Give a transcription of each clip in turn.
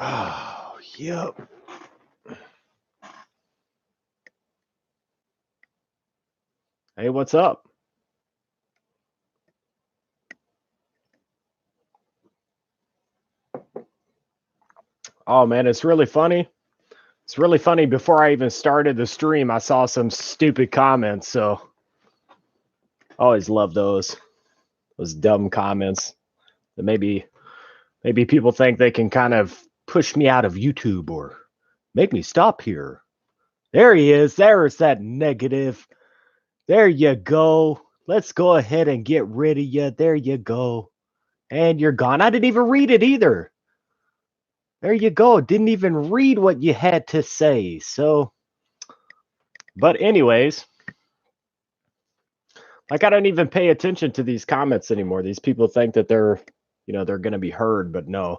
Oh, yep. Hey, what's up? Oh man, it's really funny. It's really funny. Before I even started the stream, I saw some stupid comments. So I always love those dumb comments that maybe people think they can kind of push me out of YouTube or make me stop here. There he is. There's that negative. There you go. Let's go ahead and get rid of you. There you go. And you're gone. I didn't even read it either. There you go. Didn't even read what you had to say. So, but anyways, like I don't even pay attention to these comments anymore. These people think that they're going to be heard, but no.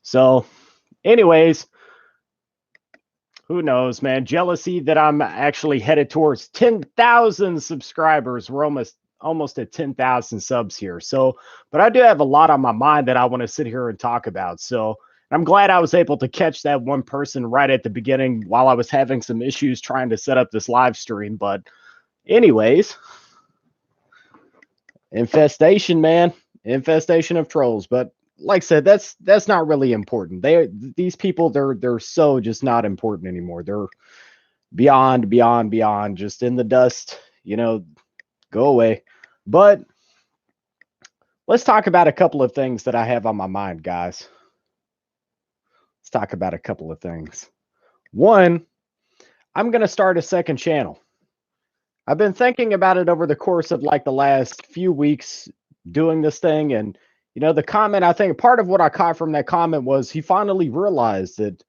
So, anyways, who knows, man? Jealousy that I'm actually headed towards 10,000 subscribers. We're almost at 10,000 subs here. So, but I do have a lot on my mind that I want to sit here and talk about. So, I'm glad I was able to catch that one person right at the beginning while I was having some issues trying to set up this live stream. But anyways, infestation, man. Infestation of trolls. But like I said, that's not really important. These people they're so just not important anymore. They're beyond, just in the dust, go away. But let's talk about a couple of things that I have on my mind, guys. Let's talk about a couple of things. One, I'm going to start a second channel. I've been thinking about it over the course of like the last few weeks doing this thing. And, the comment, I think part of what I caught from that comment was he finally realized that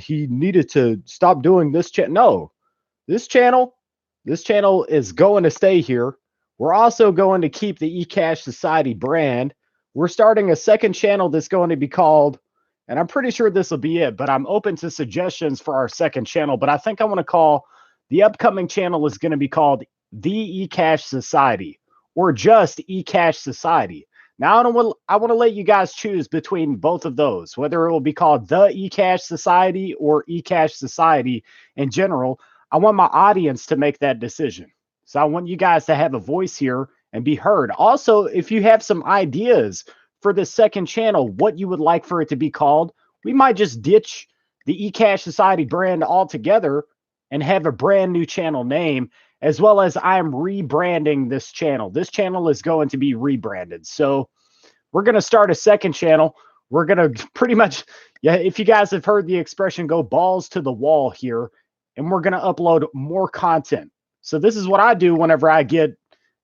he needed to stop doing this. No, this channel is going to stay here. We're also going to keep the eCash Society brand. We're starting a second channel that's going to be called, and I'm pretty sure this will be it, but I'm open to suggestions for our second channel. But I think I want to call the upcoming channel is going to be called The eCash Society or just eCash Society. Now, I want to let you guys choose between both of those, whether it will be called The eCash Society or eCash Society in general. I want my audience to make that decision. So I want you guys to have a voice here and be heard. Also, if you have some ideas for the second channel, what you would like for it to be called, we might just ditch the eCash Society brand altogether and have a brand new channel name, as well as I'm rebranding this channel. This channel is going to be rebranded. So we're going to start a second channel. We're going to pretty much, if you guys have heard the expression, go balls to the wall here, and we're going to upload more content. So this is what I do whenever I get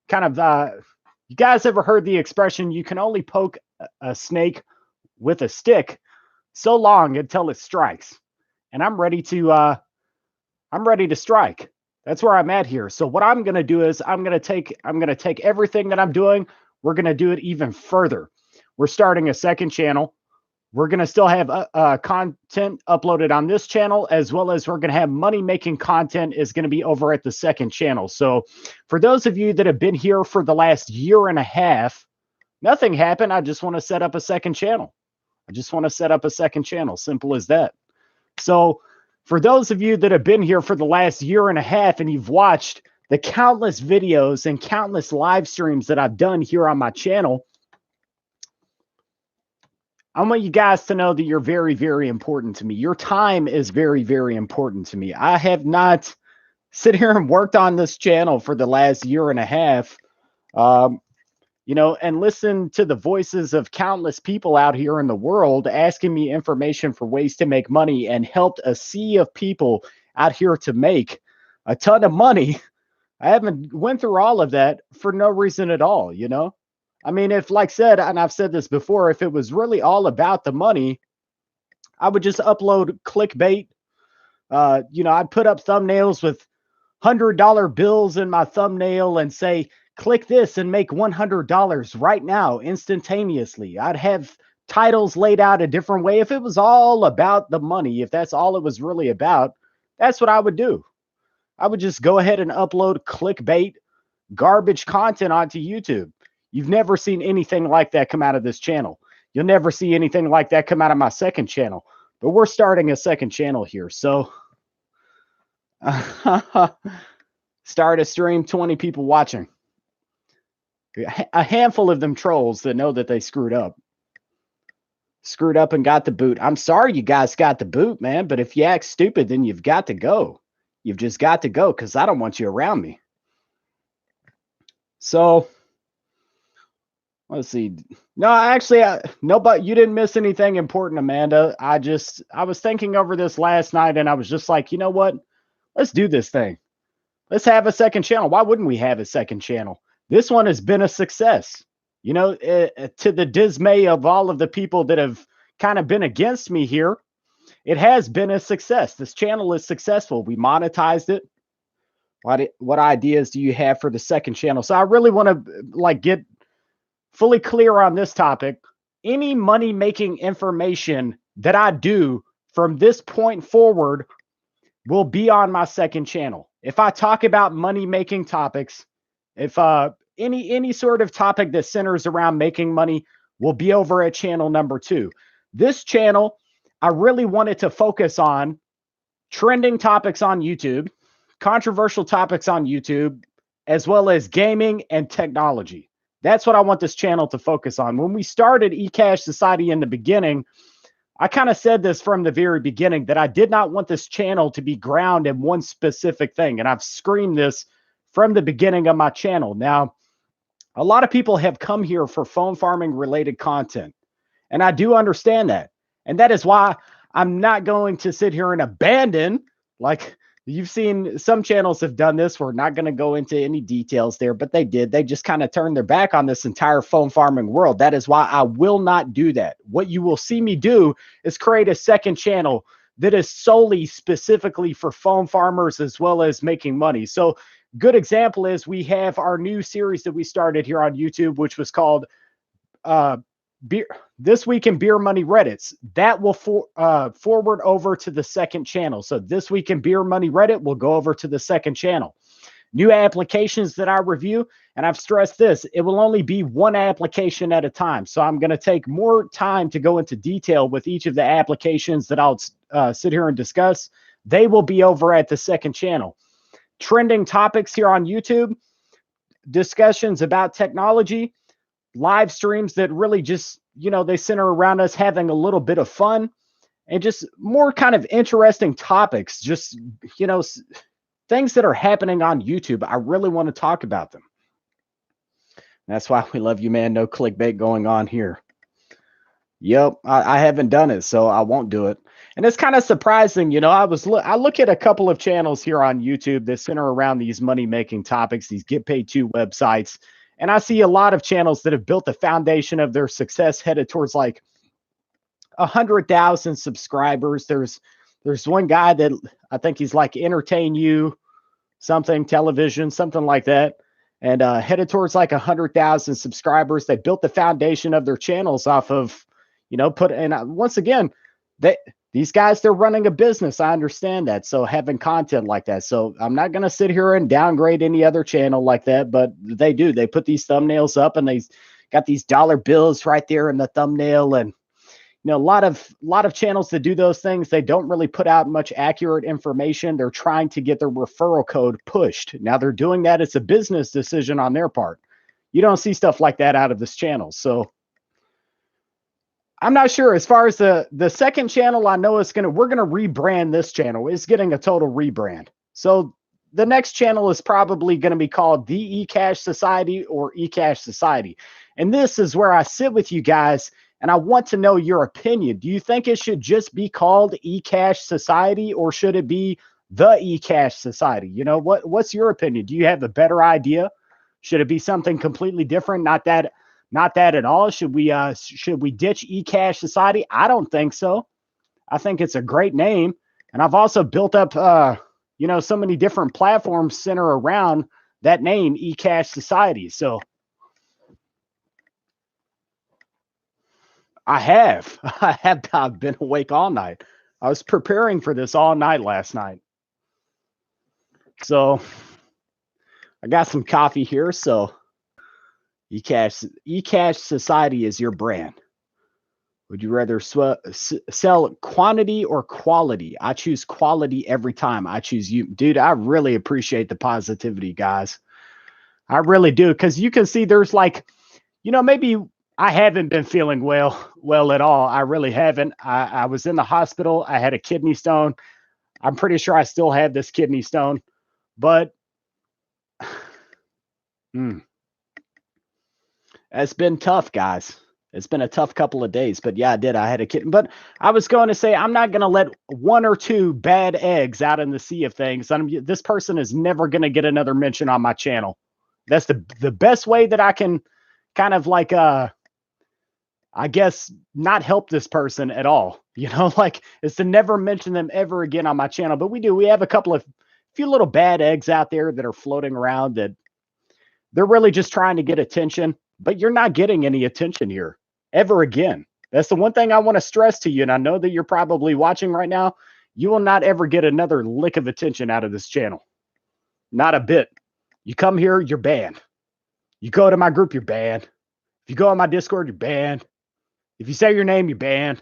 kind of, you guys ever heard the expression, you can only poke a snake with a stick so long until it strikes. And I'm ready to strike. That's where I'm at here. So what I'm going to do is I'm going to take everything that I'm doing. We're going to do it even further. We're starting a second channel. We're going to still have content uploaded on this channel, as well as we're going to have money-making content is going to be over at the second channel. So for those of you that have been here for the last year and a half, nothing happened. I just want to set up a second channel. Simple as that. So for those of you that have been here for the last year and a half and you've watched the countless videos and countless live streams that I've done here on my channel, I want you guys to know that you're very, very important to me. Your time is very, very important to me. I have not sit here and worked on this channel for the last year and a half, and listen to the voices of countless people out here in the world asking me information for ways to make money and helped a sea of people out here to make a ton of money. I haven't went through all of that for no reason at all, I mean, if like said, and I've said this before, if it was really all about the money, I would just upload clickbait. I'd put up thumbnails with $100 bills in my thumbnail and say, click this and make $100 right now, instantaneously. I'd have titles laid out a different way. If it was all about the money, if that's all it was really about, that's what I would do. I would just go ahead and upload clickbait, garbage content onto YouTube. You've never seen anything like that come out of this channel. You'll never see anything like that come out of my second channel. but we're starting a second channel here. So start a stream, 20 people watching. A handful of them trolls that know that they screwed up and got the boot. I'm sorry you guys got the boot, man, but if you act stupid, then you've got to go. You've just got to go because I don't want you around me. So let's see. No, actually, no, but you didn't miss anything important, Amanda. I was thinking over this last night and I was just like, you know what? Let's do this thing. Let's have a second channel. Why wouldn't we have a second channel? This one has been a success. You know, to the dismay of all of the people that have kind of been against me here, it has been a success. This channel is successful. We monetized it. What ideas do you have for the second channel? So I really want to get fully clear on this topic. Any money-making information that I do from this point forward will be on my second channel. If I talk about money-making topics, if any sort of topic that centers around making money will be over at channel number 2. This channel, I really wanted to focus on trending topics on YouTube, controversial topics on YouTube, as well as gaming and technology. That's what I want this channel to focus on. When we started eCash Society in the beginning, I kind of said this from the very beginning that I did not want this channel to be ground in one specific thing. And I've screamed this from the beginning of my channel. Now, a lot of people have come here for phone farming related content. And I do understand that. And that is why I'm not going to sit here and abandon, like you've seen some channels have done this. We're not going to go into any details there, but they did. They just kind of turned their back on this entire phone farming world. That is why I will not do that. What you will see me do is create a second channel that is solely specifically for phone farmers as well as making money. So good example is we have our new series that we started here on YouTube, which was called This Week in Beer Money Reddits. That will forward over to the second channel. So This Week in Beer Money Reddit will go over to the second channel. New applications that I review, and I've stressed this, it will only be one application at a time. So I'm going to take more time to go into detail with each of the applications that I'll sit here and discuss. They will be over at the second channel. Trending topics here on YouTube, discussions about technology, live streams that really just, they center around us having a little bit of fun and just more kind of interesting topics, just, things that are happening on YouTube. I really want to talk about them. That's why we love you, man. No clickbait going on here. Yep, I haven't done it, so I won't do it. And it's kind of surprising, I look at a couple of channels here on YouTube that center around these money-making topics, these get paid to websites. And I see a lot of channels that have built the foundation of their success headed towards like 100,000 subscribers. There's one guy that I think he's like Entertain You, something television, something like that. And headed towards like 100,000 subscribers. They built the foundation of their channels off of, once again, these guys, they're running a business. I understand that. So having content like that. So I'm not going to sit here and downgrade any other channel like that, but they do. They put these thumbnails up and they got these dollar bills right there in the thumbnail. And, a lot of channels that do those things, they don't really put out much accurate information. They're trying to get their referral code pushed. Now they're doing that. It's a business decision on their part. You don't see stuff like that out of this channel. So I'm not sure. As far as the second channel, I know we're gonna rebrand this channel. It's getting a total rebrand. So the next channel is probably going to be called the eCash Society or eCash Society. And this is where I sit with you guys and I want to know your opinion. Do you think it should just be called eCash Society or should it be the eCash Society? What's your opinion? Do you have a better idea? Should it be something completely different? Not that at all. Should we ditch eCash Society? I don't think so. I think it's a great name. And I've also built up, so many different platforms center around that name, eCash Society. So I've been awake all night. I was preparing for this all night last night. So I got some coffee here. So eCash Society is your brand. Would you rather sell quantity or quality? I choose quality every time. I choose you. Dude, I really appreciate the positivity, guys. I really do. Because you can see there's like, maybe I haven't been feeling well at all. I really haven't. I was in the hospital. I had a kidney stone. I'm pretty sure I still have this kidney stone. But it's been tough, guys. It's been a tough couple of days, but yeah, I did. I had a kid, but I was going to say I'm not going to let one or two bad eggs out in the sea of things. This person is never going to get another mention on my channel. That's the best way that I can kind of like I guess not help this person at all. Like is to never mention them ever again on my channel. But we have a few little bad eggs out there that are floating around that they're really just trying to get attention, but you're not getting any attention here ever again. That's the one thing I want to stress to you. And I know that you're probably watching right now. You will not ever get another lick of attention out of this channel. Not a bit. You come here, you're banned. You go to my group, you're banned. If you go on my Discord, you're banned. If you say your name, you're banned.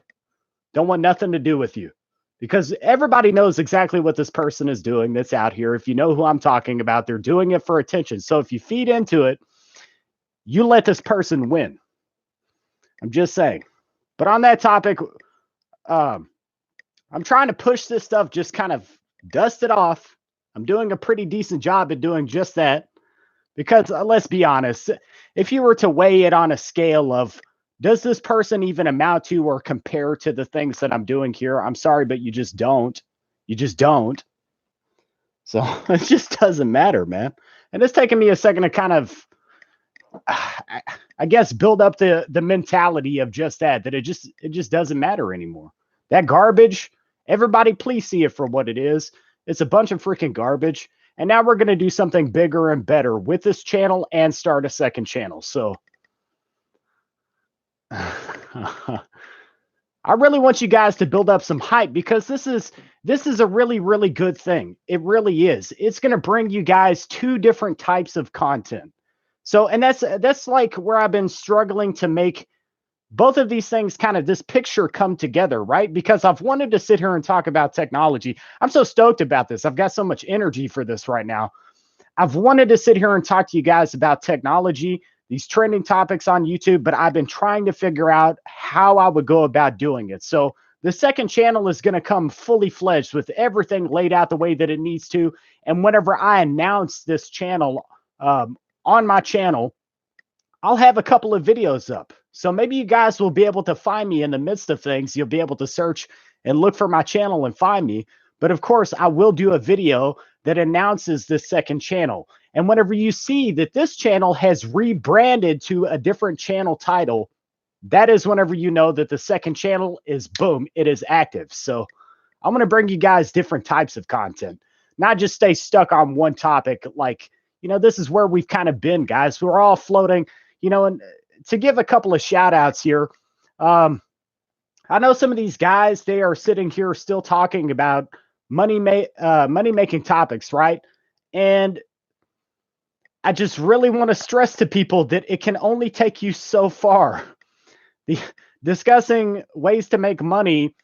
Don't want nothing to do with you. Because everybody knows exactly what this person is doing that's out here. If you know who I'm talking about, they're doing it for attention. So if you feed into it, you let this person win. I'm just saying. But on that topic, I'm trying to push this stuff, just kind of dust it off. I'm doing a pretty decent job at doing just that. Because let's be honest, if you were to weigh it on a scale of, does this person even amount to or compare to the things that I'm doing here? I'm sorry, but you just don't. You just don't. So it just doesn't matter, man. And it's taken me a second to kind of, I guess, build up the mentality of just that it just doesn't matter anymore. That garbage, everybody please see it for what it is. It's a bunch of freaking garbage. And now we're going to do something bigger and better with this channel and start a second channel. So I really want you guys to build up some hype because this is a really, really good thing. It really is. It's going to bring you guys two different types of content. So, and that's like where I've been struggling to make both of these things kind of this picture come together, right? Because I've wanted to sit here and talk about technology. I'm so stoked about this. I've got so much energy for this right now. I've wanted to sit here and talk to you guys about technology, these trending topics on YouTube, but I've been trying to figure out how I would go about doing it. So the second channel is going to come fully fledged with everything laid out the way that it needs to. And whenever I announce this channel on my channel, I'll have a couple of videos up. So maybe you guys will be able to find me in the midst of things. You'll be able to search and look for my channel and find me. But of course, I will do a video that announces this second channel. And whenever you see that this channel has rebranded to a different channel title, that is whenever you know that the second channel is, boom, it is active. So I'm going to bring you guys different types of content, not just stay stuck on one topic. Like, this is where we've kind of been, guys. We're all floating, and to give a couple of shout outs here. I know some of these guys, they are sitting here still talking about money making topics, right? And I just really want to stress to people that it can only take you so far. Discussing ways to make money,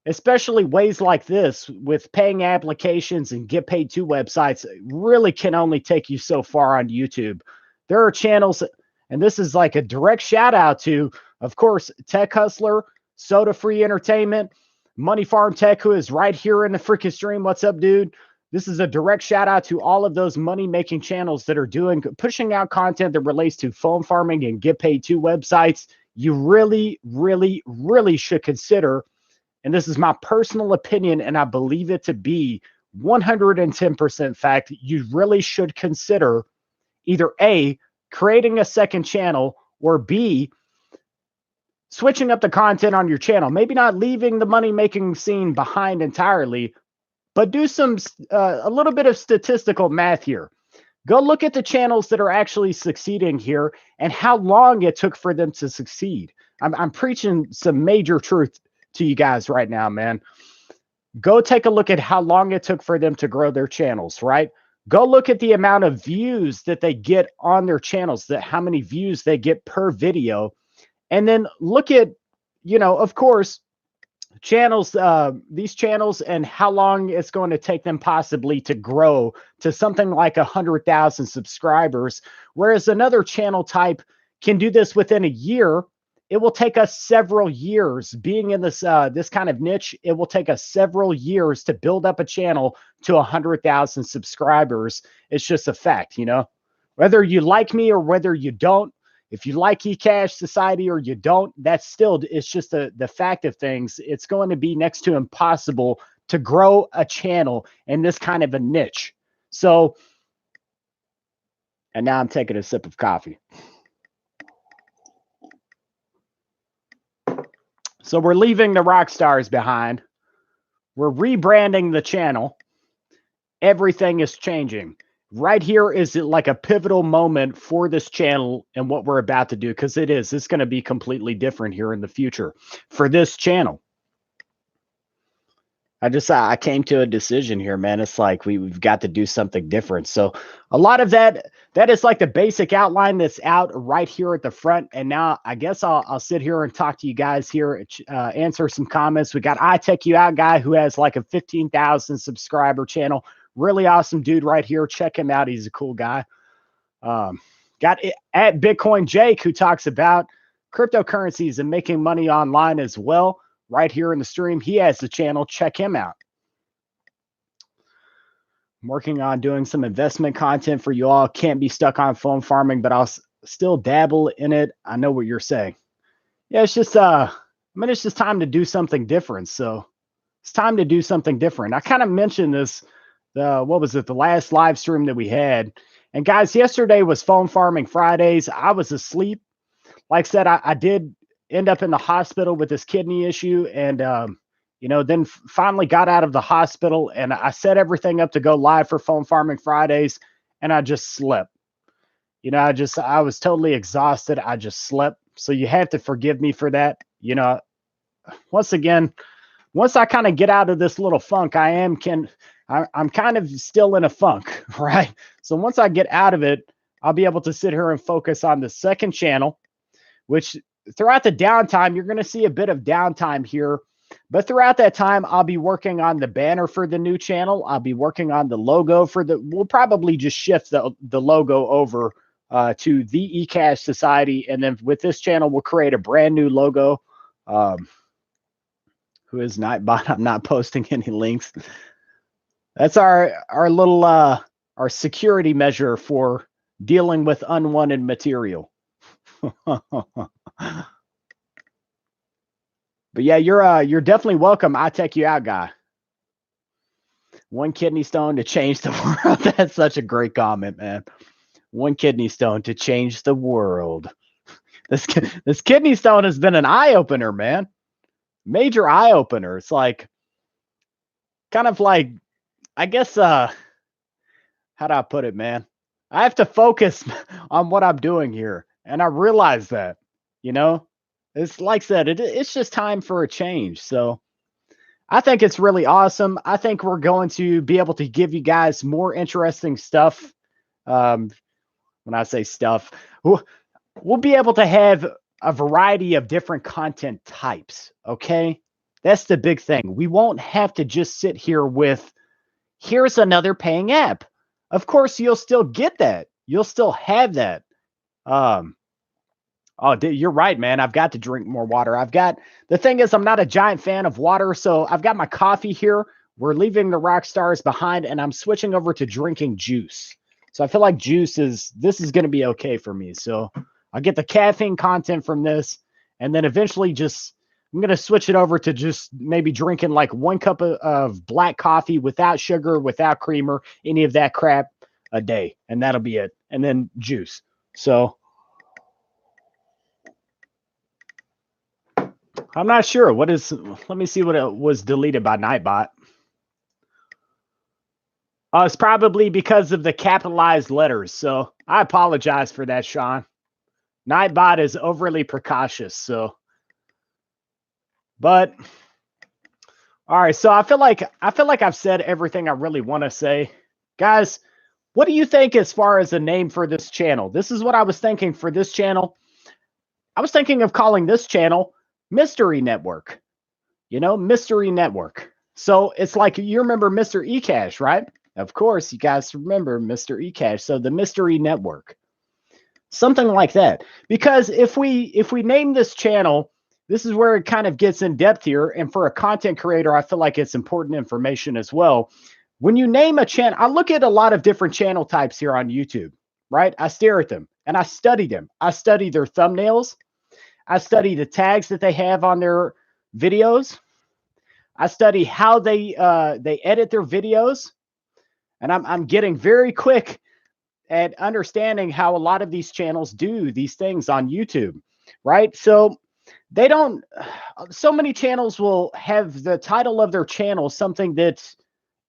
especially ways like this with paying applications and get paid to websites, really can only take you so far on YouTube. There are channels, and this is like a direct shout out to, of course, Tech Hustler, Soda Free Entertainment, Money Farm Tech, who is right here in the freaking stream. What's up, dude? This is a direct shout out to all of those money making channels that are pushing out content that relates to phone farming and get paid to websites. You really, really, really should consider, and this is my personal opinion, and I believe it to be 110% fact, you really should consider either A, creating a second channel, or B, switching up the content on your channel. Maybe not leaving the money-making scene behind entirely, but do a little bit of statistical math here. Go look at the channels that are actually succeeding here and how long it took for them to succeed. I'm preaching some major truth to you guys right now, man. Go take a look at how long it took for them to grow their channels, right? Go look at the amount of views that they get on their channels, how many views they get per video. And then look at, you know, of course, channels, these channels, and how long it's going to take them possibly to grow to something like 100,000 subscribers, whereas another channel type can do this within a year. It will take us several years being in this kind of niche. It will take us several years to build up a channel to 100,000 subscribers. It's just a fact, you know, whether you like me or whether you don't. If you like eCash Society or you don't, that's still, it's just the fact of things. It's going to be next to impossible to grow a channel in this kind of a niche. So, and now I'm taking a sip of coffee. So we're leaving the rock stars behind. We're rebranding the channel. Everything is changing. Right here is like a pivotal moment for this channel and what we're about to do, because it's going to be completely different here in the future for this channel. I came to a decision here, man. It's like we've got to do something different. So a lot of that is like the basic outline that's out right here at the front. And now I guess I'll sit here and talk to you guys here, answer some comments. We got I Tech You Out guy who has like a 15,000 subscriber channel. Really awesome dude right here. Check him out. He's a cool guy. Got it at Bitcoin Jake, who talks about cryptocurrencies and making money online as well. Right here in the stream, he has the channel. Check him out. I'm working on doing some investment content for you all. Can't be stuck on phone farming, but I'll still dabble in it. I know what you're saying. Yeah, it's just it's just time to do something different. So it's time to do something different. I kind of mentioned this, what was it, the last live stream that we had. And guys, yesterday was Phone Farming Fridays. I was asleep. Like I said, I did end up in the hospital with this kidney issue, and then finally got out of the hospital, and I set everything up to go live for Phone Farming Fridays, and I just slept. I was totally exhausted. I just slept. So you have to forgive me for that. Once again, once I kind of get out of this little funk, I'm kind of still in a funk, right? So once I get out of it, I'll be able to sit here and focus on the second channel, which throughout the downtime, you're going to see a bit of downtime here. But throughout that time, I'll be working on the banner for the new channel. I'll be working on the logo we'll probably just shift the logo over to the eCash Society. And then with this channel, we'll create a brand new logo. Who is Nightbot? I'm not posting any links. That's our little our security measure for dealing with unwanted material. But yeah, you're definitely welcome. I Tech You Out guy. One kidney stone to change the world. That's such a great comment, man. One kidney stone to change the world. This kidney stone has been an eye opener, man. Major eye opener. It's like kind of like, I guess how do I put it, man? I have to focus on what I'm doing here. And I realize that, it's like I said, it's just time for a change. So I think it's really awesome. I think we're going to be able to give you guys more interesting stuff. When I say stuff, we'll be able to have a variety of different content types. Okay. That's the big thing. We won't have to just sit here with, here's another paying app. Of course, you'll still get that. You'll still have that. Oh, you're right, man. I've got to drink more water. The thing is, I'm not a giant fan of water, so I've got my coffee here. We're leaving the rock stars behind, and I'm switching over to drinking juice. So I feel like this is going to be okay for me. So I'll get the caffeine content from this, and then eventually I'm going to switch it over to just maybe drinking like 1 cup of black coffee without sugar, without creamer, any of that crap a day. And that'll be it. And then juice. So I'm not sure. Let me see what it was deleted by Nightbot. It's probably because of the capitalized letters. So I apologize for that, Sean. Nightbot is overly precautious. So, but all right. So I feel like I've said everything I really want to say. Guys, what do you think as far as a name for this channel? This is what I was thinking for this channel. I was thinking of calling this channel Mystery Network. Mystery Network. So it's like, you remember Mr. eCash, right? Of course, you guys remember Mr. eCash. So the Mystery Network, something like that. Because if we name this channel, this is where it kind of gets in depth here. And for a content creator, I feel like it's important information as well. When you name a channel, I look at a lot of different channel types here on YouTube, right? I stare at them and I study them. I study their thumbnails. I study the tags that they have on their videos. I study how they edit their videos, and I'm getting very quick at understanding how a lot of these channels do these things on YouTube, right? So they don't. So many channels will have the title of their channel something that,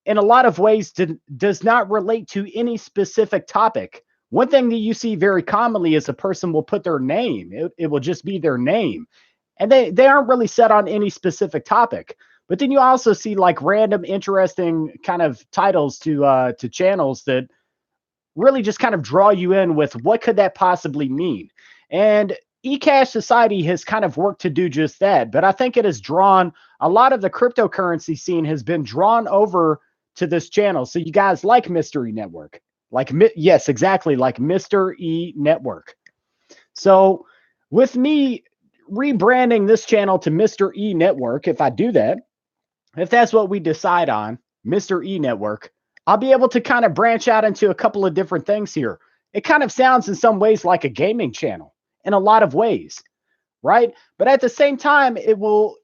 in a lot of ways, does not relate to any specific topic. One thing that you see very commonly is a person will put their name. It will just be their name, and they aren't really set on any specific topic. But then you also see like random, interesting kind of titles to channels that really just kind of draw you in with what could that possibly mean. And eCash Society has kind of worked to do just that. But I think it has drawn a lot of the cryptocurrency scene has been drawn over to this channel. So you guys like Mystery Network, like yes, exactly, like Mr. E Network. So with me rebranding this channel to Mr. E Network, if I do that, if that's what we decide on, Mr. E Network, I'll be able to kind of branch out into a couple of different things here. It kind of sounds in some ways like a gaming channel in a lot of ways, right? But at the same time, it will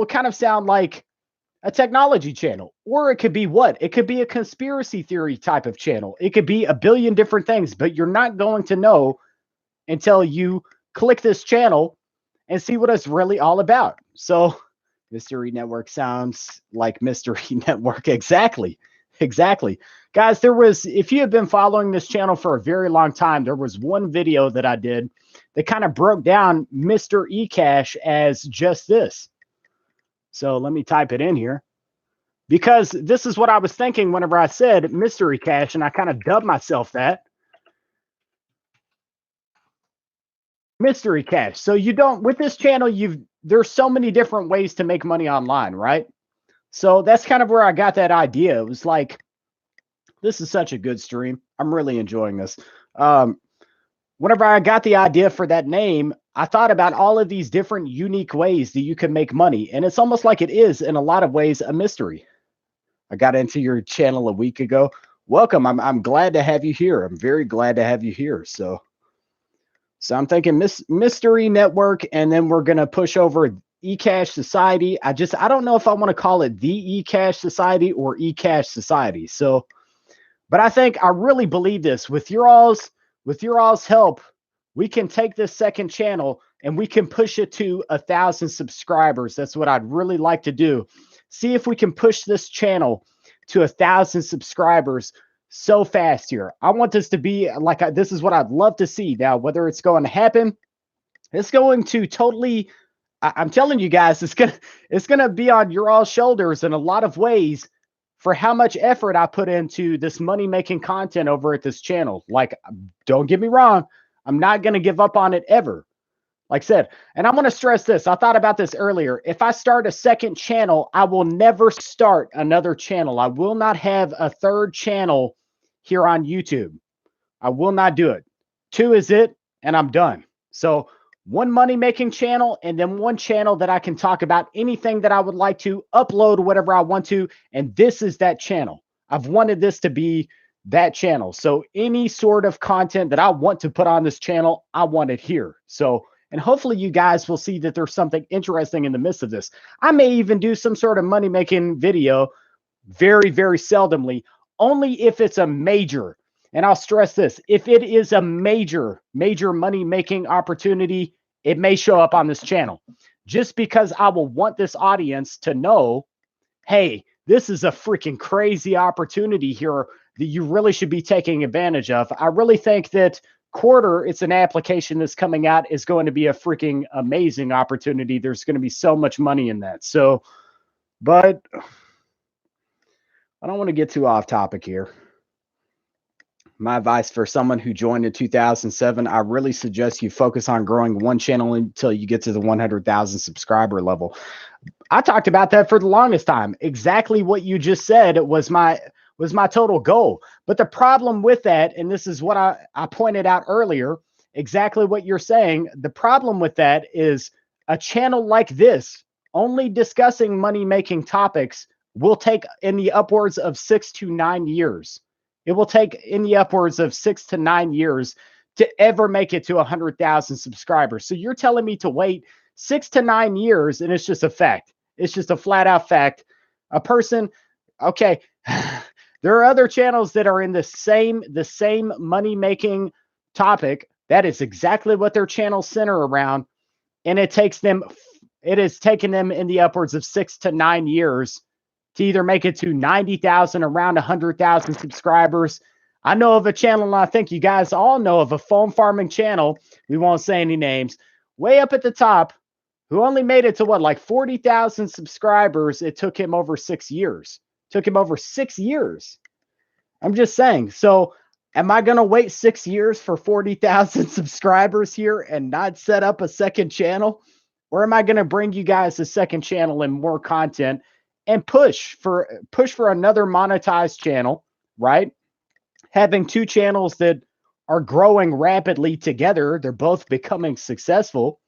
kind of sound like a technology channel, or it could be what? It could be a conspiracy theory type of channel. It could be a billion different things, but you're not going to know until you click this channel and see what it's really all about. So Mystery Network sounds like Mystery Network. Exactly. Exactly. Guys, if you have been following this channel for a very long time, there was one video that I did that kind of broke down Mr. eCash as just this. So let me type it in here, because this is what I was thinking whenever I said Mystery Cash, and I kind of dubbed myself that. Mystery Cash. So with this channel, there's so many different ways to make money online, right? So that's kind of where I got that idea. It was like, this is such a good stream. I'm really enjoying this. Whenever I got the idea for that name, I thought about all of these different unique ways that you can make money. And it's almost like it is, in a lot of ways, a mystery. I got into your channel a week ago. Welcome. I'm glad to have you here. I'm very glad to have you here. So I'm thinking Mystery Network, and then we're going to push over eCash Society. I don't know if I want to call it the eCash Society or eCash Society. So, but I really believe this. With your all's help, we can take this second channel and we can push it to 1,000 subscribers. That's what I'd really like to do. See if we can push this channel to 1,000 subscribers so fast here. I want this to be like, this is what I'd love to see. Now, whether it's going to happen, it's going to totally, I'm telling you guys, it's gonna be on your all shoulders in a lot of ways for how much effort I put into this money-making content over at this channel. Like, don't get me wrong, I'm not gonna give up on it ever. Like I said, and I want to stress this. I thought about this earlier. If I start a second channel, I will never start another channel. I will not have a third channel here on YouTube. I will not do it. 2 is it, and I'm done. So one money-making channel, and then one channel that I can talk about anything that I would like to, upload whatever I want to, and this is that channel. I've wanted this to be that channel. So any sort of content that I want to put on this channel, I want it here. So, and hopefully you guys will see that there's something interesting in the midst of this. I may even do some sort of money-making video very, very seldomly, only if it's a major, and I'll stress this, if it is a major money-making opportunity, it may show up on this channel, just because I will want this audience to know, hey, this is a freaking crazy opportunity here that you really should be taking advantage of. I really think that Quarter, it's an application that's coming out, is going to be a freaking amazing opportunity. There's going to be so much money in that. So, but I don't want to get too off topic here. My advice for someone who joined in 2007, I really suggest you focus on growing one channel until you get to the 100,000 subscriber level. I talked about that for the longest time. Exactly what you just said was my total goal. But the problem with that, and this is what I pointed out earlier, exactly what you're saying. The problem with that is a channel like this, only discussing money-making topics, will take in the upwards of 6 to 9 years. It will take in the upwards of 6 to 9 years to ever make it to 100,000 subscribers. So you're telling me to wait 6 to 9 years, and it's just a fact. It's just a flat out fact. A person, okay, there are other channels that are in the same money making topic. That is exactly what their channels center around, and it has taken them in the upwards of 6 to 9 years to either make it to 90,000, around 100,000 subscribers. I know of a channel, and I think you guys all know of a foam farming channel. We won't say any names. Way up at the top, who only made it to what, like 40,000 subscribers. It took him over 6 years. Took him over 6 years. I'm just saying. So am I going to wait 6 years for 40,000 subscribers here and not set up a second channel? Or am I going to bring you guys a second channel and more content and push for another monetized channel, right? Having two channels that are growing rapidly together, they're both becoming successful.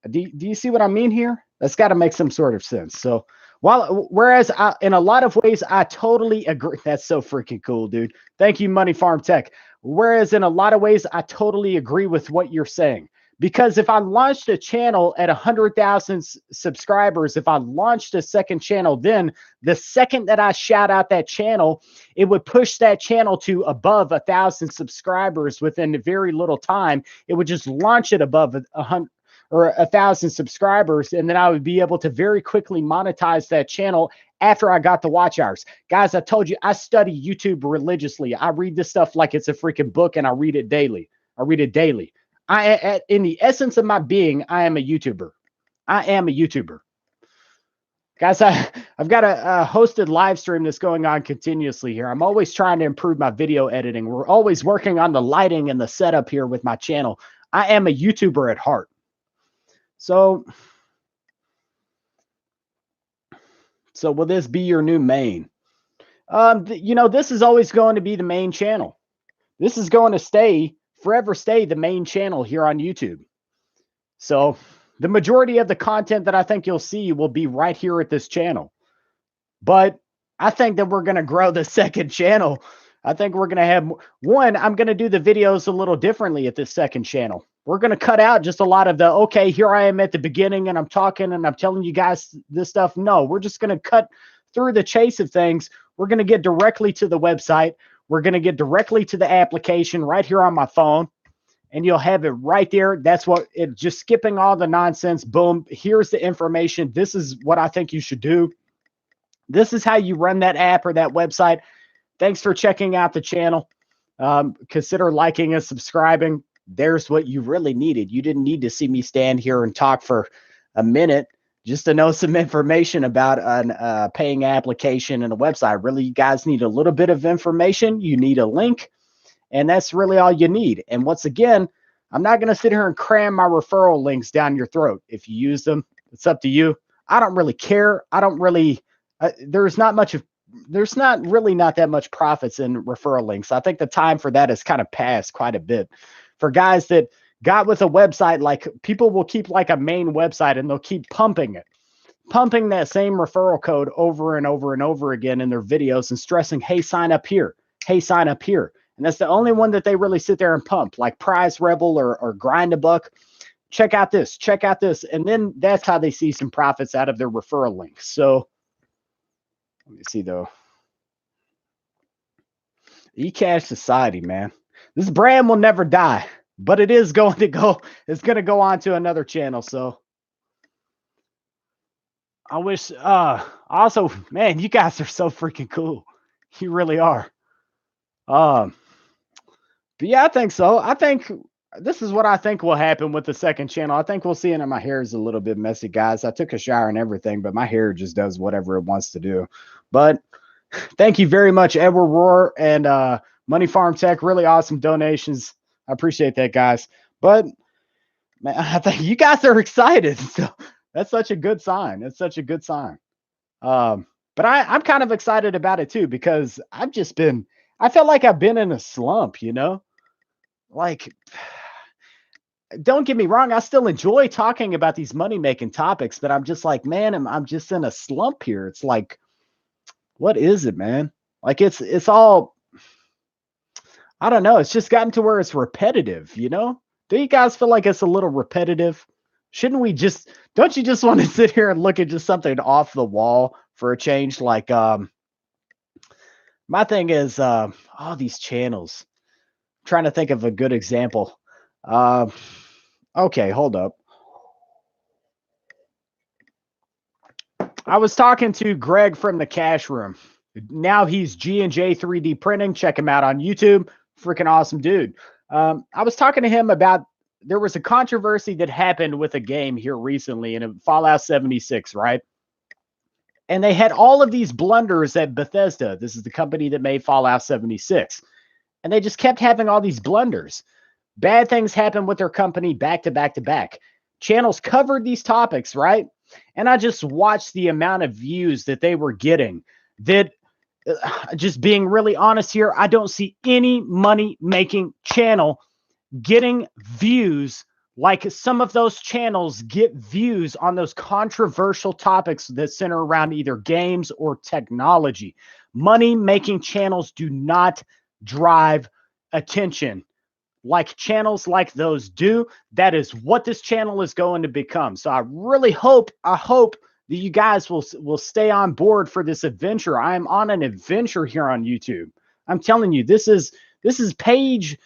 Do you see what I mean here? That's got to make some sort of sense. So whereas in a lot of ways, I totally agree. That's so freaking cool, dude. Thank you, Money Farm Tech. Whereas in a lot of ways, I totally agree with what you're saying. Because if I launched a channel at 100,000 subscribers, if I launched a second channel, then the second that I shout out that channel, it would push that channel to above 1,000 subscribers within very little time. It would just launch it above 100 or 1,000 subscribers, and then I would be able to very quickly monetize that channel after I got the watch hours. Guys, I told you, I study YouTube religiously. I read this stuff like it's a freaking book, and I read it daily. In the essence of my being, I am a YouTuber. I am a YouTuber. Guys, I've got a hosted live stream that's going on continuously here. I'm always trying to improve my video editing. We're always working on the lighting and the setup here with my channel. I am a YouTuber at heart. So will this be your new main? This is always going to be the main channel. This is going to forever stay the main channel here on YouTube. So the majority of the content that I think you'll see will be right here at this channel. But I think that we're going to grow the second channel. I think we're going to have one. I'm going to do the videos a little differently at this second channel. We're going to cut out just a lot of the, okay, here I am at the beginning and I'm talking and I'm telling you guys this stuff. No, we're just going to cut through the chase of things. We're going to get directly to the website. We're going to get directly to the application right here on my phone. And you'll have it right there. That's just skipping all the nonsense. Boom. Here's the information. This is what I think you should do. This is how you run that app or that website. Thanks for checking out the channel. Consider liking and subscribing. There's what you really needed. You didn't need to see me stand here and talk for a minute just to know some information about a paying application and a website. Really, you guys need a little bit of information. You need a link, and that's really all you need. And once again, I'm not going to sit here and cram my referral links down your throat. If you use them, it's up to you. I don't really care. I don't really, there's not really that much profits in referral links. I think the time for that has kind of passed quite a bit. For guys that got with a website, like people will keep like a main website and they'll keep pumping that same referral code over and over and over again in their videos and stressing, hey, sign up here. Hey, sign up here. And that's the only one that they really sit there and pump, like Prize Rebel or Grind a Buck. Check out this. And then that's how they see some profits out of their referral links. So let me see though. eCash Society, man. This brand will never die, but it is going to go. It's going to go on to another channel. So I wish. Also, man, you guys are so freaking cool. You really are. But yeah, I think so. I think this is what I think will happen with the second channel. I think we'll see it. And my hair is a little bit messy, guys. I took a shower and everything, but my hair just does whatever it wants to do. But Thank you very much, Edward Rohr and Money Farm Tech. Really awesome donations. I appreciate that, guys. But man, I think you guys are excited. So that's such a good sign. It's such a good sign. But I'm kind of excited about it too because I felt like I've been in a slump, you know? Like, don't get me wrong, I still enjoy talking about these money making topics, but I'm just like, man, I'm just in a slump here. It's like, what is it, man? Like it's all, I don't know. It's just gotten to where it's repetitive, you know? Do you guys feel like it's a little repetitive? Shouldn't we just, don't you just want to sit here and look at just something off the wall for a change? Like, my thing is, all these channels. I'm trying to think of a good example. Uh, okay, hold up. I was talking to Greg from the Cash Room. Now he's G&J 3D Printing. Check him out on YouTube. Freaking awesome dude. I was talking to him about there was a controversy that happened with a game here recently in Fallout 76, right? And they had all of these blunders at Bethesda. This is the company that made Fallout 76. And they just kept having all these blunders. Bad things happened with their company back to back to back. Channels covered these topics, right? And I just watched the amount of views that they were getting. That, just being really honest here, I don't see any money making channel getting views like some of those channels get views on those controversial topics that center around either games or technology. Money making channels do not drive attention like channels like those do. That is what this channel is going to become. So I really hope, that you guys will stay on board for this adventure. I am on an adventure here on YouTube. I'm telling you, this is a page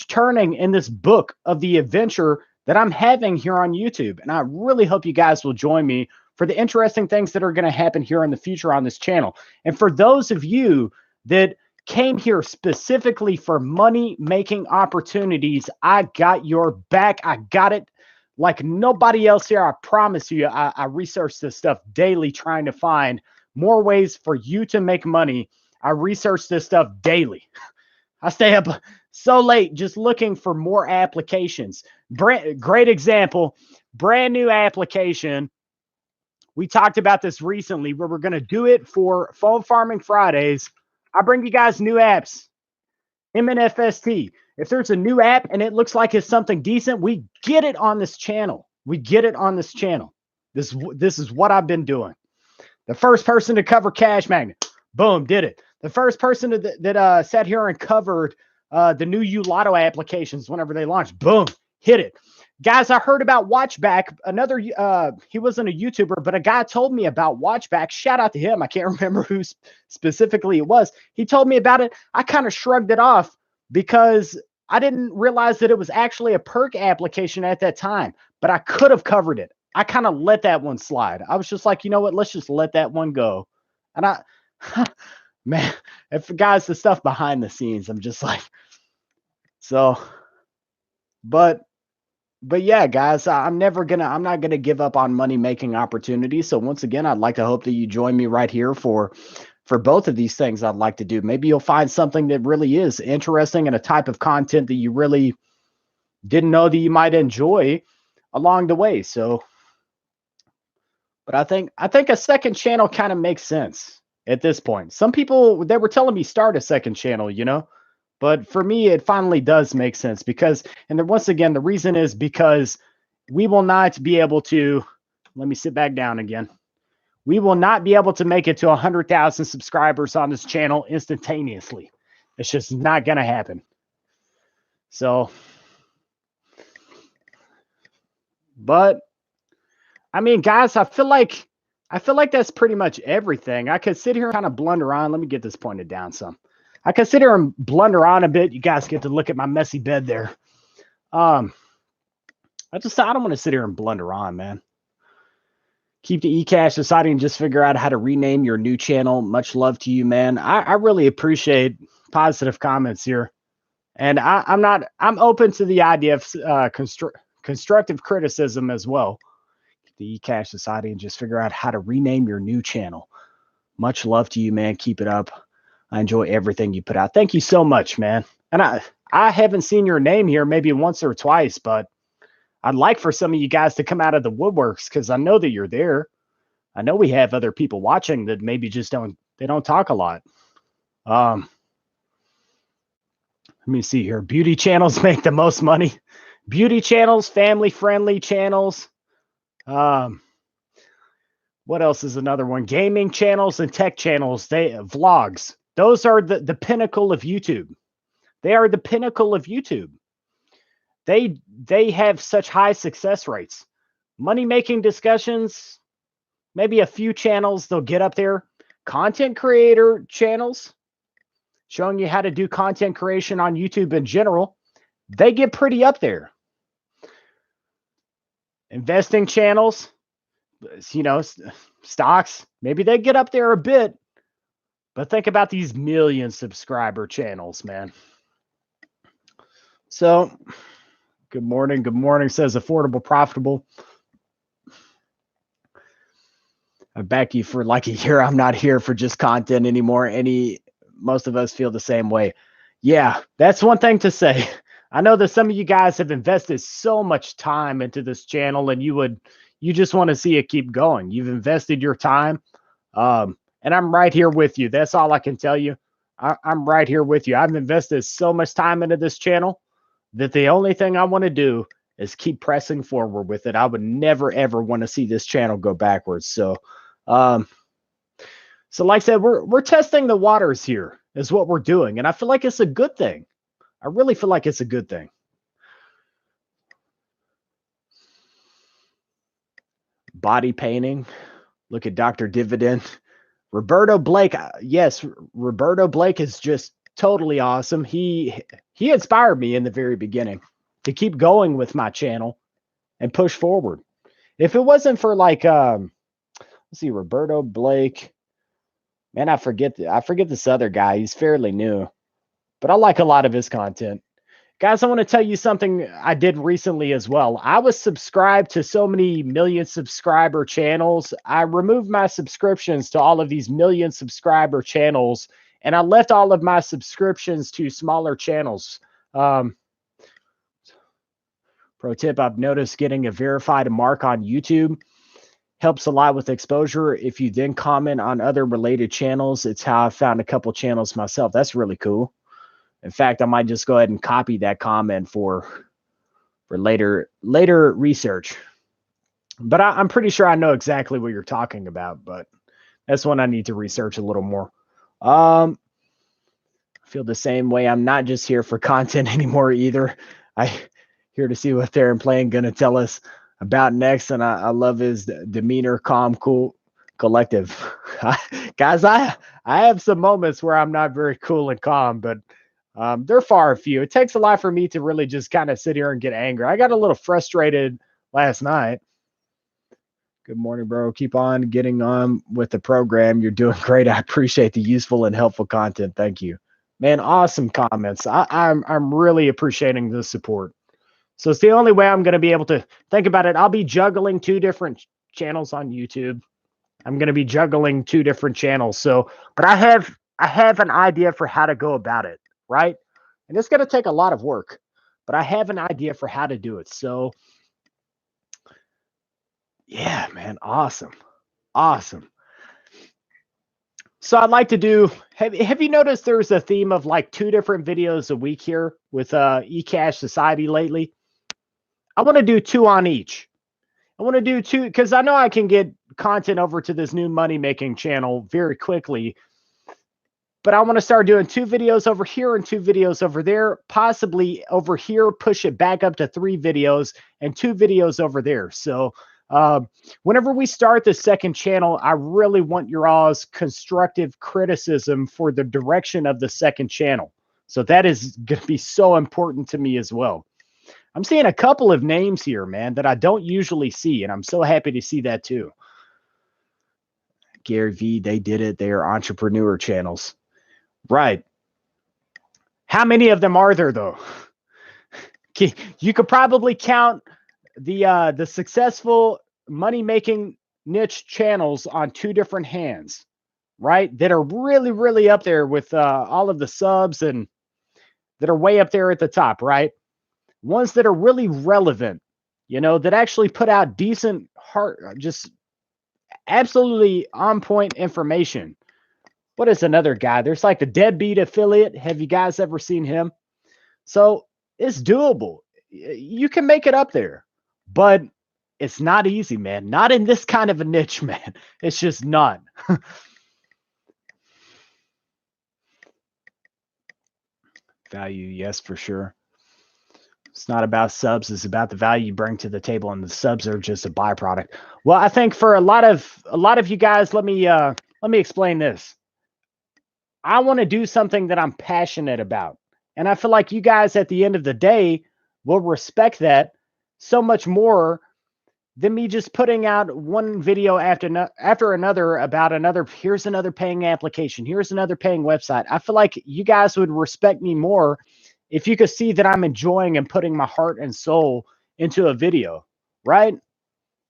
turning in this book of the adventure that I'm having here on YouTube. And I really hope you guys will join me for the interesting things that are going to happen here in the future on this channel. And for those of you that came here specifically for money making opportunities, I got your back. I got it like nobody else here. I promise you, I research this stuff daily, trying to find more ways for you to make money. I research this stuff daily. I stay up so late just looking for more applications. Great example, brand new application. We talked about this recently where we're going to do it for Phone Farming Fridays. I bring you guys new apps. MNFST. If there's a new app and it looks like it's something decent, we get it on this channel. This is what I've been doing. The first person to cover Cash Magnet, boom, did it. The first person that sat here and covered the new Lotto applications whenever they launched, boom, hit it. Guys, I heard about Watchback. Another, he wasn't a YouTuber, but a guy told me about Watchback. Shout out to him. I can't remember who specifically it was. He told me about it. I kind of shrugged it off because I didn't realize that it was actually a perk application at that time, but I could have covered it. I kind of let that one slide. I was just like, you know what? Let's just let that one go. And man, if guys, the stuff behind the scenes, I'm just like, so, but yeah, guys, I'm not going to give up on money making opportunities. So once again, I'd like to hope that you join me right here for both of these things I'd like to do. Maybe you'll find something that really is interesting and a type of content that you really didn't know that you might enjoy along the way. So, but I think a second channel kind of makes sense at this point. Some people, they were telling me start a second channel, you know, but for me, it finally does make sense because, and then once again, the reason is because we will not be able to, let me sit back down again. We will not be able to make it to 100,000 subscribers on this channel instantaneously. It's just not going to happen. So, but I mean, guys, I feel like that's pretty much everything. I could sit here and kind of blunder on. Let me get this pointed down some. I could sit here and blunder on a bit. You guys get to look at my messy bed there. I don't want to sit here and blunder on, man. Keep the eCash Society and just figure out how to rename your new channel. Much love to you, man. I really appreciate positive comments here. And I'm open to the idea of constructive criticism as well. The eCash Society and just figure out how to rename your new channel. Much love to you, man. Keep it up. I enjoy everything you put out. Thank you so much, man. And I haven't seen your name here maybe once or twice, but I'd like for some of you guys to come out of the woodworks because I know that you're there. I know we have other people watching that maybe just don't talk a lot. Let me see here. Beauty channels make the most money. Beauty channels, family friendly channels. What else is another one? Gaming channels and tech channels. Vlogs. Those are the pinnacle of YouTube. They are the pinnacle of YouTube. They have such high success rates. Money making discussions, maybe a few channels they'll get up there. Content creator channels showing you how to do content creation on YouTube in general, they get pretty up there. Investing channels, stocks, maybe they get up there a bit, but think about these million subscriber channels, man. So, good morning, says affordable, profitable. I back you for like a year. I'm not here for just content anymore. Most of us feel the same way. Yeah, that's one thing to say. I know that some of you guys have invested so much time into this channel and you just want to see it keep going. You've invested your time. And I'm right here with you. That's all I can tell you. I'm right here with you. I've invested so much time into this channel that the only thing I want to do is keep pressing forward with it. I would never, ever want to see this channel go backwards. So like I said, we're testing the waters here is what we're doing. And I feel like it's a good thing. I really feel like it's a good thing. Body painting. Look at Dr. Dividend. Roberto Blake. Yes, Roberto Blake is just totally awesome. He inspired me in the very beginning to keep going with my channel and push forward. If it wasn't for like let's see, Roberto Blake. Man, I forget this other guy. He's fairly new, but I like a lot of his content. Guys, I want to tell you something I did recently as well. I was subscribed to so many million subscriber channels. I removed my subscriptions to all of these million subscriber channels, and I left all of my subscriptions to smaller channels. Pro tip, I've noticed getting a verified mark on YouTube helps a lot with exposure. If you then comment on other related channels, it's how I found a couple channels myself. That's really cool. In fact, I might just go ahead and copy that comment for later research. But I'm pretty sure I know exactly what you're talking about, but that's one I need to research a little more. I feel the same way. I'm not just here for content anymore either. I here to see what they're and playing gonna tell us about next, and I love his demeanor, calm, cool, collective. Guys, I have some moments where I'm not very cool and calm, but they're far and few. It takes a lot for me to really just kind of sit here and get angry. I got a little frustrated last night. Good morning, bro. Keep on getting on with the program. You're doing great. I appreciate the useful and helpful content. Thank you, man. Awesome comments. I'm really appreciating the support. So it's the only way I'm going to be able to think about it. I'll be juggling 2 different channels on YouTube. I'm going to be juggling 2 different channels. So, but I have an idea for how to go about it, right? And it's going to take a lot of work, but I have an idea for how to do it. So, yeah, man, awesome. So I'd like to do, have you noticed there's a theme of like 2 different videos a week here with eCash Society lately? I want to do 2 on each. I want to do 2 because I know I can get content over to this new money making channel very quickly. But I want to start doing 2 videos over here and 2 videos over there, possibly over here, push it back up to 3 videos and 2 videos over there. So whenever we start the second channel, I really want your all's constructive criticism for the direction of the second channel. So that is going to be so important to me as well. I'm seeing a couple of names here, man, that I don't usually see, and I'm so happy to see that too. Gary V, they did it. They are entrepreneur channels. Right. How many of them are there, though? You could probably count the successful money-making niche channels on 2 different hands, right? That are really, really up there with all of the subs and that are way up there at the top, right? Ones that are really relevant, that actually put out decent heart, just absolutely on point information. What is another guy? There's like the Deadbeat Affiliate. Have you guys ever seen him? So it's doable. You can make it up there, but it's not easy, man. Not in this kind of a niche, man. It's just not. Value, yes, for sure. It's not about subs. It's about the value you bring to the table, and the subs are just a byproduct. Well, I think for a lot of you guys, let me explain this. I want to do something that I'm passionate about. And I feel like you guys at the end of the day will respect that so much more than me just putting out one video after another about another. Here's another paying application. Here's another paying website. I feel like you guys would respect me more if you could see that I'm enjoying and putting my heart and soul into a video, right?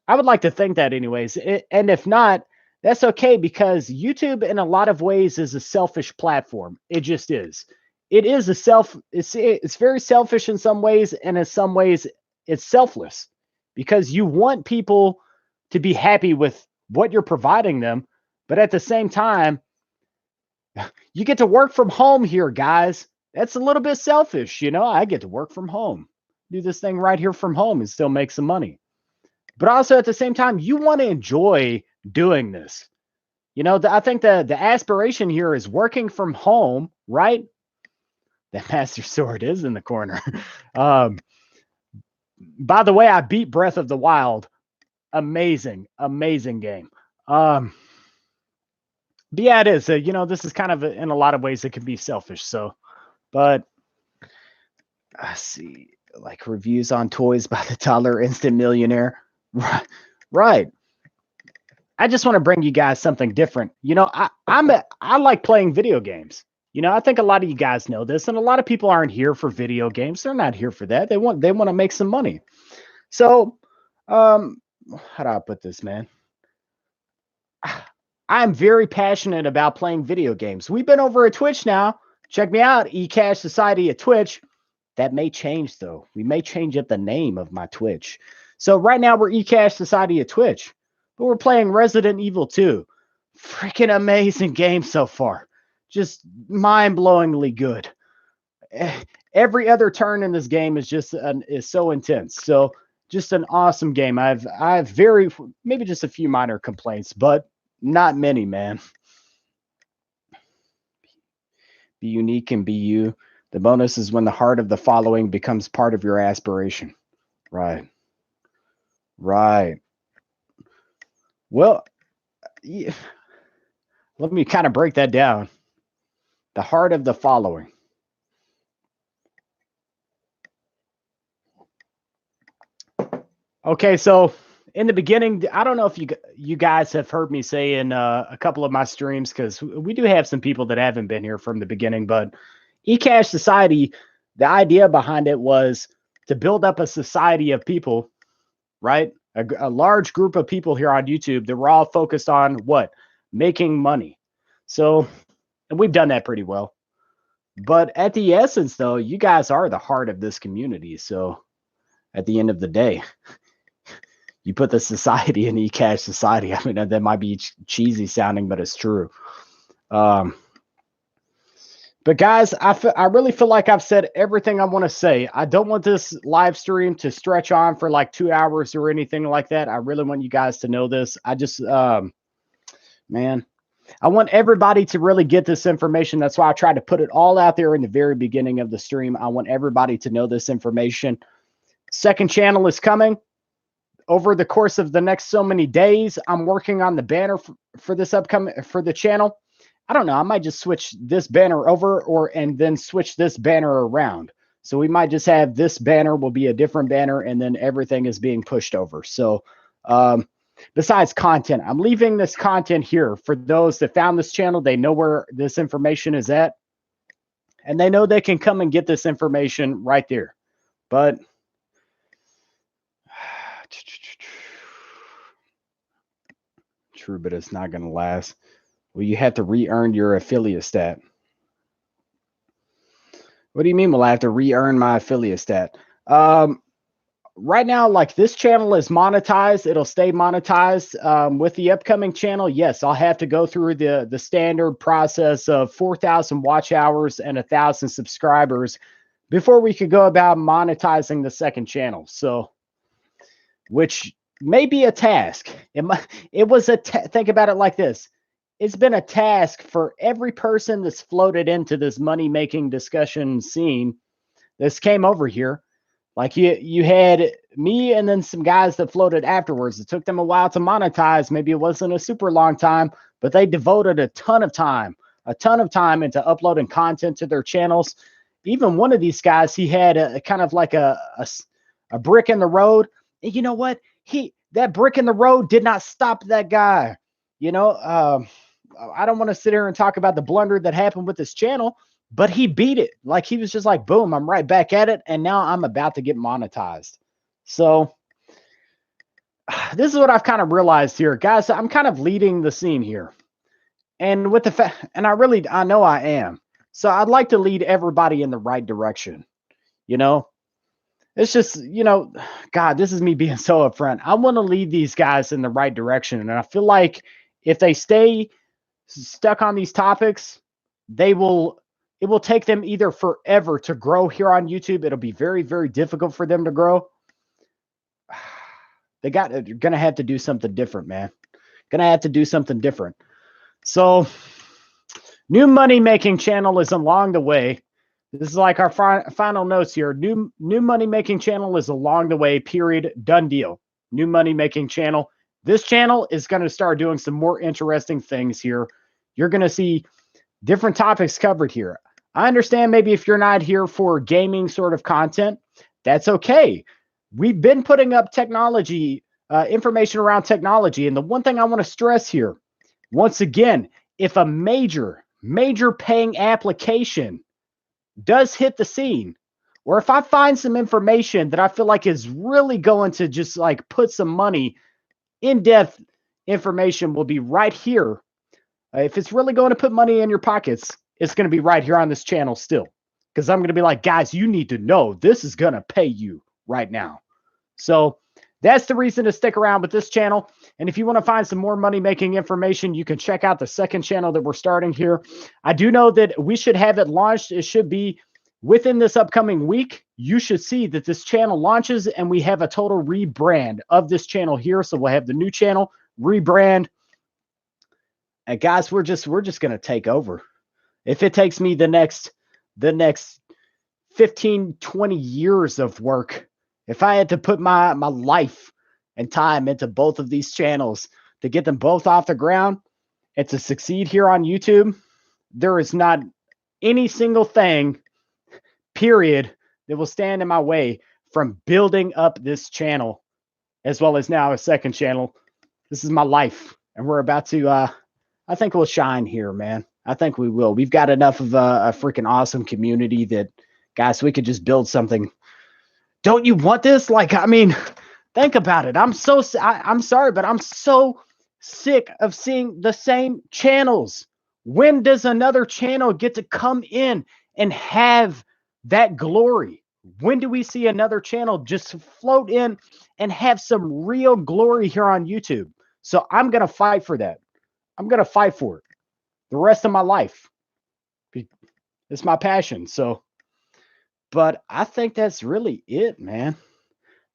I would like to think that anyways. And if not, that's okay, because YouTube in a lot of ways is a selfish platform. It just is. It is it's very selfish in some ways, and in some ways it's selfless, because you want people to be happy with what you're providing them, but at the same time, you get to work from home here, guys. That's a little bit selfish, I get to work from home, do this thing right here from home and still make some money. But also at the same time, you want to enjoy doing this. I think the aspiration here is working from home, right? That Master Sword is in the corner. um, by the way, I beat Breath of the Wild. Amazing, amazing game. But yeah, it is. This is kind of in a lot of ways it can be selfish. So, but I see like reviews on toys by the Toddler Instant Millionaire. Right, right. I just want to bring you guys something different. I like playing video games. I think a lot of you guys know this, and a lot of people aren't here for video games. They're not here for that. They want to make some money. So, how do I put this, man? I'm very passionate about playing video games. We've been over at Twitch now. Check me out, eCash Society at Twitch. That may change though. We may change up the name of my Twitch. So right now we're eCash Society at Twitch, but we're playing Resident Evil 2. Freaking amazing game so far. Just mind-blowingly good. Every other turn in this game is is so intense. So just an awesome game. I've maybe just a few minor complaints, but not many, man. Be unique and be you. The bonus is when the heart of the following becomes part of your aspiration. Right. Right. Well, yeah. Let me kind of break that down. The heart of the following. Okay, so in the beginning, I don't know if you guys have heard me say in a couple of my streams, because we do have some people that haven't been here from the beginning, but eCash Society, the idea behind it was to build up a society of people, right? A large group of people here on YouTube that were all focused on what? Making money. So, and we've done that pretty well. But at the essence, though, you guys are the heart of this community. So at the end of the day, you put the society in eCash Society. I mean, that might be cheesy sounding, but it's true. But guys, I really feel like I've said everything I want to say. I don't want this live stream to stretch on for like 2 hours or anything like that. I really want you guys to know this. I just, man, I want everybody to really get this information. That's why I tried to put it all out there in the very beginning of the stream. I want everybody to know this information. Second channel is coming. Over the course of the next so many days, I'm working on the banner for this upcoming, for the channel. I don't know. I might just switch this banner over and then switch this banner around. So we might just have this banner will be a different banner, and then everything is being pushed over. So besides content, I'm leaving this content here for those that found this channel. They know where this information is at, and they know they can come and get this information right there. But true, but it's not going to last. Will you have to re-earn your affiliate stat? What do you mean will I have to re-earn my affiliate stat? Right now, like this channel is monetized. It'll stay monetized. With the upcoming channel, yes, I'll have to go through the standard process of 4,000 watch hours and 1,000 subscribers before we could go about monetizing the second channel. So, which may be a task. It was think about it like this. It's been a task for every person that's floated into this money-making discussion scene that's came over here. Like you had me and then some guys that floated afterwards. It took them a while to monetize. Maybe it wasn't a super long time, but they devoted a ton of time into uploading content to their channels. Even one of these guys, he had a kind of like a brick in the road. And you know what? That brick in the road did not stop that guy. You know, I don't want to sit here and talk about the blunder that happened with this channel, but he beat it. Like he was just like, boom, I'm right back at it. And now I'm about to get monetized. So this is what I've kind of realized here, guys. I'm kind of leading the scene here. And with the fact, and I know I am. So I'd like to lead everybody in the right direction. You know, it's just, God, this is me being so upfront. I want to lead these guys in the right direction. And I feel like if they stay stuck on these topics, it will take them either forever to grow here on YouTube. It'll be very, very difficult for them to grow. They're going to have to do something different, man. Going to have to do something different. So new money-making channel is along the way. This is like our final notes here. New money-making channel is along the way, period, done deal. New money-making channel. This channel is going to start doing some more interesting things here. You're going to see different topics covered here. I understand maybe if you're not here for gaming sort of content, that's okay. We've been putting up technology, information around technology. And the one thing I want to stress here, once again, if a major paying application does hit the scene, or if I find some information that I feel like is really going to just like put some money, in-depth information will be right here. If it's really going to put money in your pockets, it's going to be right here on this channel still. Because I'm going to be like, guys, you need to know this is going to pay you right now. So that's the reason to stick around with this channel. And if you want to find some more money-making information, you can check out the second channel that we're starting here. I do know that we should have it launched. It should be within this upcoming week. You should see that this channel launches and we have a total rebrand of this channel here. So we'll have the new channel, rebrand. And guys, we're just going to take over. If it takes me the next 15, 20 years of work, if I had to put my life and time into both of these channels to get them both off the ground and to succeed here on YouTube, there is not any single thing, period, that will stand in my way from building up this channel, as well as now a second channel. This is my life, and we're about to, I think we'll shine here, man. I think we will. We've got enough of a freaking awesome community that, guys, we could just build something. Don't you want this? Like, I mean, think about it. I'm sorry, but I'm so sick of seeing the same channels. When does another channel get to come in and have that glory? When do we see another channel just float in and have some real glory here on YouTube? So I'm going to fight for that. I'm going to fight for it the rest of my life. It's my passion. So, but I think that's really it, man.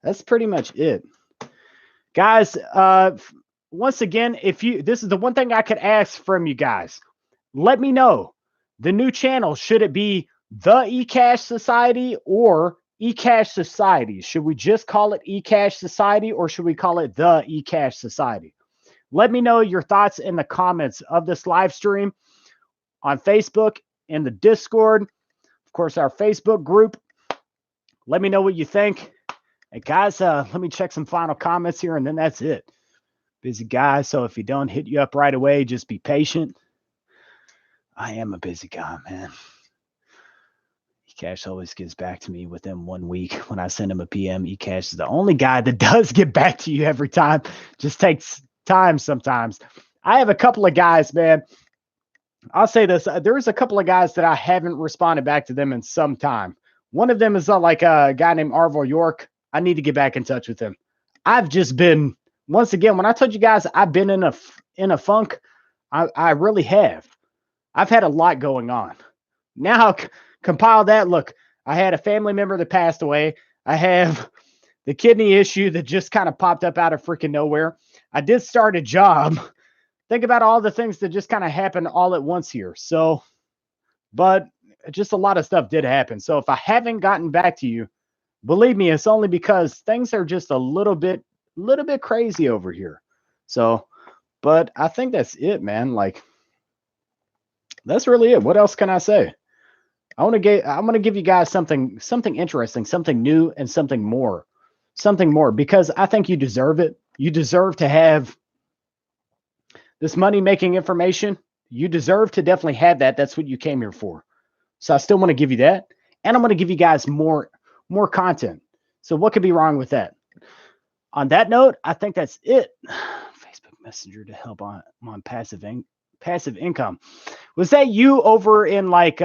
That's pretty much it. Guys, once again, this is the one thing I could ask from you guys. Let me know the new channel. Should it be the eCash Society or eCash Society? Should we just call it eCash Society or should we call it the eCash Society? Let me know your thoughts in the comments of this live stream on Facebook, in the Discord, of course, our Facebook group. Let me know what you think. And guys, let me check some final comments here, and then that's it. Busy guy, so if he don't hit you up right away, just be patient. I am a busy guy, man. eCash always gets back to me within 1 week when I send him a PM. eCash is the only guy that does get back to you every time. Just takes time sometimes. I have a couple of guys, man, I'll say this. There's a couple of guys that I haven't responded back to them in some time. One of them is like a guy named Arvil York. I need to get back in touch with him. I've just been, once again, when I told you guys I've been in a funk, I really have. I've had a lot going on. Now compile that. Look, I had a family member that passed away. I have the kidney issue that just kind of popped up out of freaking nowhere. I did start a job. Think about all the things that just kind of happened all at once here. So, but just a lot of stuff did happen. So if I haven't gotten back to you, believe me, it's only because things are just a little bit crazy over here. So, but I think that's it, man. Like, that's really it. What else can I say? I'm gonna give you guys something interesting, something new, and something more, because I think you deserve it. You deserve to have this money making information. You deserve to definitely have that. That's what you came here for. So I still want to give you that, and I'm going to give you guys more content. So what could be wrong with that? On that note, I think that's it. Facebook Messenger to help on passive income. Was that you over in like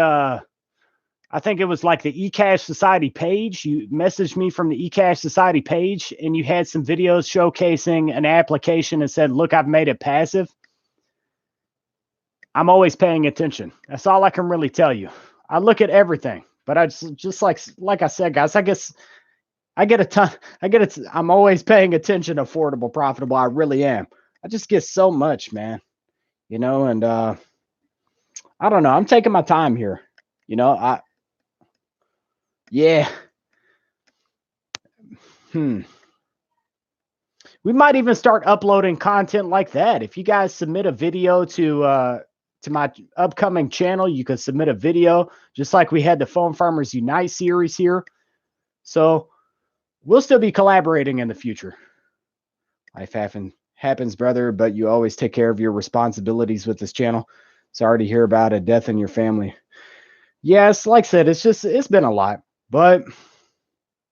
I think it was like the eCash Society page? You messaged me from the eCash Society page, and you had some videos showcasing an application and said, "Look, I've made it passive." I'm always paying attention. That's all I can really tell you. I look at everything, but I just like I said, guys, I guess I get a ton. I'm always paying attention. Affordable, profitable. I really am. I just get so much, man. You know, and I don't know. I'm taking my time here. You know, yeah. We might even start uploading content like that. If you guys submit a video to my upcoming channel, you can submit a video, just like we had the Phone Farmers Unite series here. So we'll still be collaborating in the future. Life happens, brother, but you always take care of your responsibilities with this channel. Sorry to hear about a death in your family. Yes, like I said, it's been a lot, but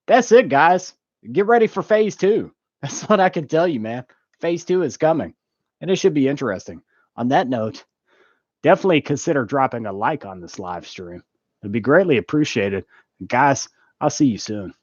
that's it, guys. Get ready for phase 2. That's what I can tell you, man. Phase 2 is coming, and it should be interesting. On that note, definitely consider dropping a like on this live stream. It'd be greatly appreciated. Guys, I'll see you soon.